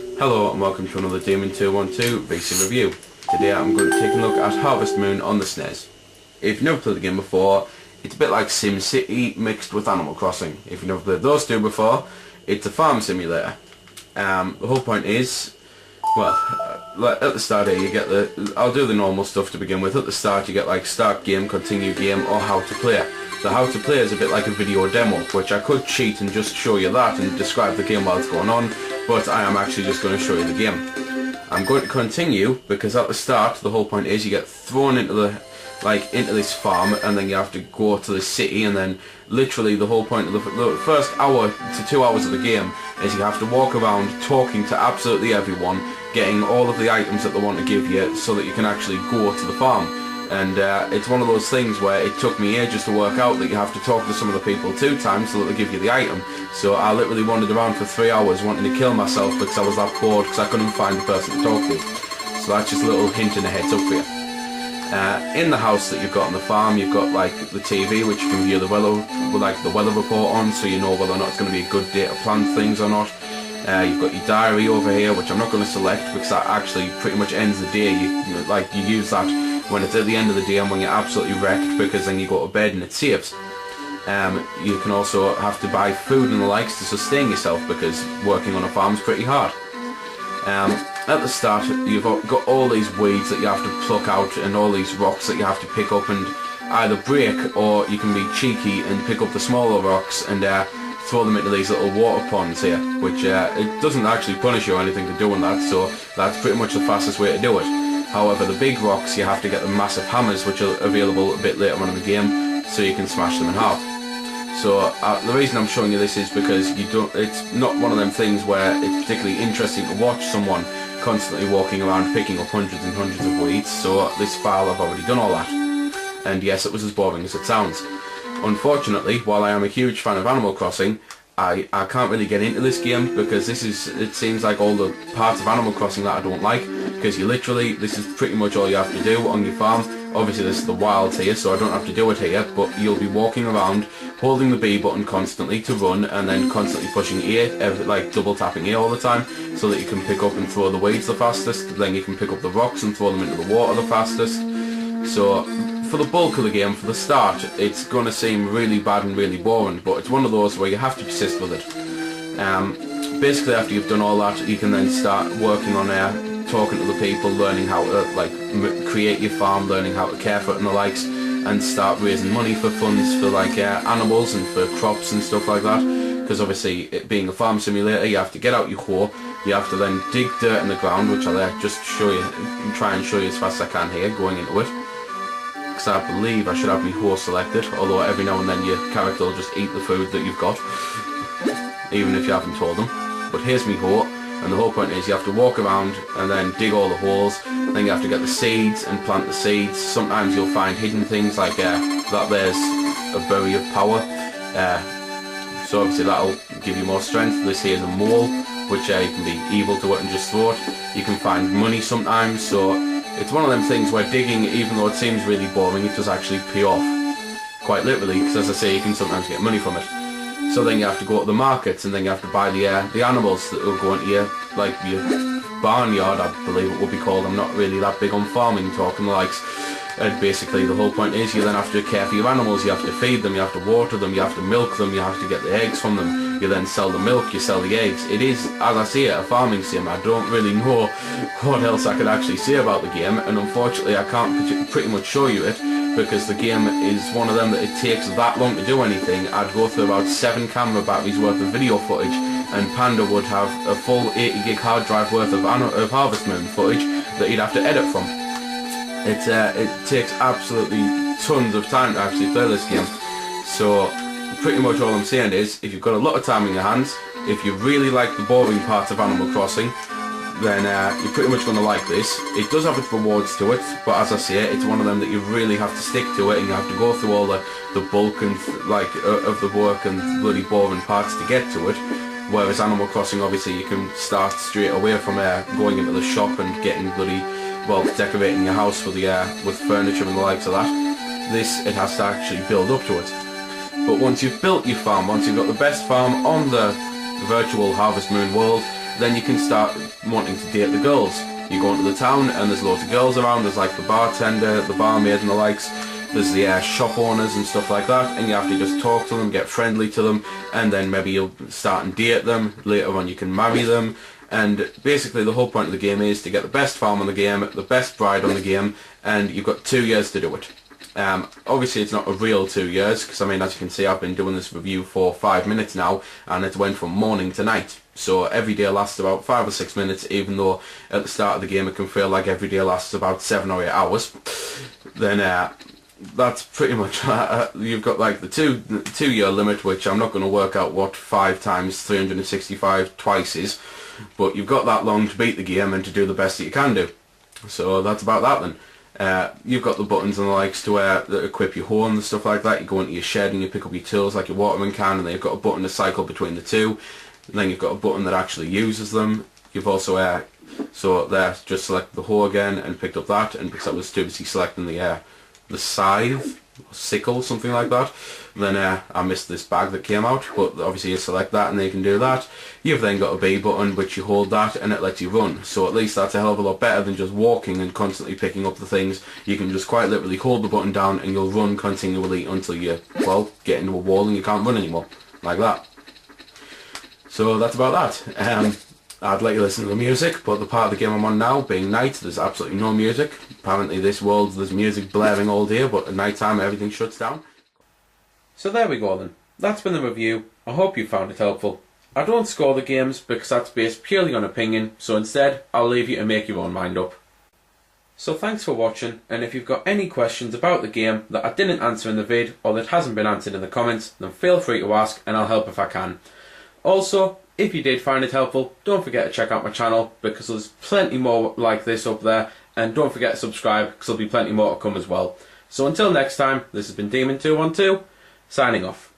Hello and welcome to another Demon 212 VC review. Today I'm going to take a look at Harvest Moon on the SNES. If you've never played the game before, it's a bit like Sim City mixed with Animal Crossing. If you've never played those two before, it's a farm simulator. The whole point is, well, at the start here you get I'll do the normal stuff to begin with. At the start you get like start game, continue game, or how to play. The how to play is a bit like a video demo, which I could cheat and just show you that and describe the game while it's going on, but I am actually just going to show you the game. I'm going to continue because at the start the whole point is you get thrown into this farm, and then you have to go to the city, and then literally the whole point of the first hour to 2 hours of the game is you have to walk around talking to absolutely everyone, getting all of the items that they want to give you so that you can actually go to the farm. And it's one of those things where it took me ages to work out that you have to talk to some of the people 2 times so that they give you the item. So I literally wandered around for 3 hours wanting to kill myself because I was that bored because I couldn't find the person to talk to. So that's just a little hint and a heads up for you. In the house that you've got on the farm, you've got like the TV, which you can view the weather report on, so you know whether or not it's going to be a good day to plant things or not. You've got your diary over here, which I'm not going to select because that actually pretty much ends the day. You use that when it's at the end of the day and when you're absolutely wrecked, because then you go to bed and it saves. You can also have to buy food and the likes to sustain yourself because working on a farm is pretty hard. At the start you've got all these weeds that you have to pluck out and all these rocks that you have to pick up and either break, or you can be cheeky and pick up the smaller rocks and throw them into these little water ponds here, which it doesn't actually punish you or anything for doing that, so that's pretty much the fastest way to do it. However, the big rocks you have to get the massive hammers, which are available a bit later on in the game, so you can smash them in half. So the reason I'm showing you this is because it's not one of them things where it's particularly interesting to watch someone constantly walking around picking up hundreds and hundreds of weeds, so this file I've already done all that. And yes, it was as boring as it sounds. Unfortunately, while I am a huge fan of Animal Crossing, I can't really get into this game because it seems like all the parts of Animal Crossing that I don't like, because this is pretty much all you have to do on your farm. Obviously this is the wilds here, so I don't have to do it here, but you'll be walking around holding the B button constantly to run, and then constantly pushing A, like double tapping A all the time, so that you can pick up and throw the weeds the fastest. Then you can pick up the rocks and throw them into the water the fastest. So for the bulk of the game, for the start, it's going to seem really bad and really boring, but it's one of those where you have to persist with it. Basically after you've done all that, you can then start working on talking to the people, learning how to create your farm, learning how to care for it and the likes, and start raising money for funds for animals and for crops and stuff like that. Because obviously, it being a farm simulator, you have to get out your hoe, you have to then dig dirt in the ground, which I'll just show you, try and show you as fast as I can here, going into it. Because I believe I should have my hoe selected, although every now and then your character will just eat the food that you've got, even if you haven't told them. But here's my hoe, and the whole point is you have to walk around and then dig all the holes, then you have to get the seeds and plant the seeds. Sometimes you'll find hidden things like that there's a berry of power, so obviously that'll give you more strength. This here is a mole, which you can be evil to it and just throw it. You can find money sometimes, so it's one of them things where digging, even though it seems really boring, it does actually pay off, quite literally, because as I say, you can sometimes get money from it. So then you have to go to the markets, and then you have to buy the animals that will go into your barnyard, I believe it would be called. I'm not really that big on farming talk and the likes. And basically the whole point is you then have to care for your animals, you have to feed them, you have to water them, you have to milk them, you have to get the eggs from them, you then sell the milk, you sell the eggs. It is, as I say, a farming sim. I don't really know what else I could actually say about the game, and unfortunately I can't pretty much show you it, because the game is one of them that it takes that long to do anything. I'd go through about 7 camera batteries worth of video footage, and Panda would have a full 80 gig hard drive worth of Harvest Moon footage that he'd have to edit from. It takes absolutely tons of time to actually play this game. So pretty much all I'm saying is, if you've got a lot of time in your hands, if you really like the boring parts of Animal Crossing, then you're pretty much going to like this. It does have its rewards to it, but as I say, it's one of them that you really have to stick to it, and you have to go through all the bulk and of the work and bloody boring parts to get to it. Whereas Animal Crossing, obviously, you can start straight away from going into the shop and getting decorating your house with furniture and the likes of that. This, it has to actually build up to it. But once you've built your farm, once you've got the best farm on the virtual Harvest Moon world, then you can start wanting to date the girls. You go into the town and there's loads of girls around. There's like the bartender, the barmaid and the likes. There's the shop owners and stuff like that, and you have to just talk to them, get friendly to them, and then maybe you'll start and date them. Later on you can marry them, and basically the whole point of the game is to get the best farm on the game, the best bride on the game, and you've got 2 years to do it. Obviously it's not a real 2 years, because I mean, as you can see, I've been doing this review for 5 minutes now, and it went from morning to night. So every day lasts about 5 or 6 minutes, even though at the start of the game it can feel like every day lasts about 7 or 8 hours. Then that's pretty much you've got like the two year limit, which I'm not going to work out what 5 times 365 twice is, but you've got that long to beat the game and to do the best that you can do. So that's about that then. You've got the buttons and the likes to that equip your horn and stuff like that. You go into your shed and you pick up your tools like your waterman can, and then you've got a button to cycle between the two, and then you've got a button that actually uses them. You've also so there, just select the hoe again and picked up that, and because I was too busy selecting the scythe, or sickle, something like that. And then I missed this bag that came out, but obviously you select that and then you can do that. You've then got a B button, which you hold that and it lets you run. So at least that's a hell of a lot better than just walking and constantly picking up the things. You can just quite literally hold the button down and you'll run continually until you, well, get into a wall and you can't run anymore. Like that. So that's about that. I'd let you listen to the music, but the part of the game I'm on now, being night, there's absolutely no music. Apparently this world, there's music blaring all day, but at night time everything shuts down. So there we go then. That's been the review. I hope you found it helpful. I don't score the games because that's based purely on opinion, so instead I'll leave you to make your own mind up. So thanks for watching, and if you've got any questions about the game that I didn't answer in the vid, or that hasn't been answered in the comments, then feel free to ask and I'll help if I can. Also, if you did find it helpful, don't forget to check out my channel, because there's plenty more like this up there, and don't forget to subscribe because there'll be plenty more to come as well. So until next time, this has been Demon212, signing off.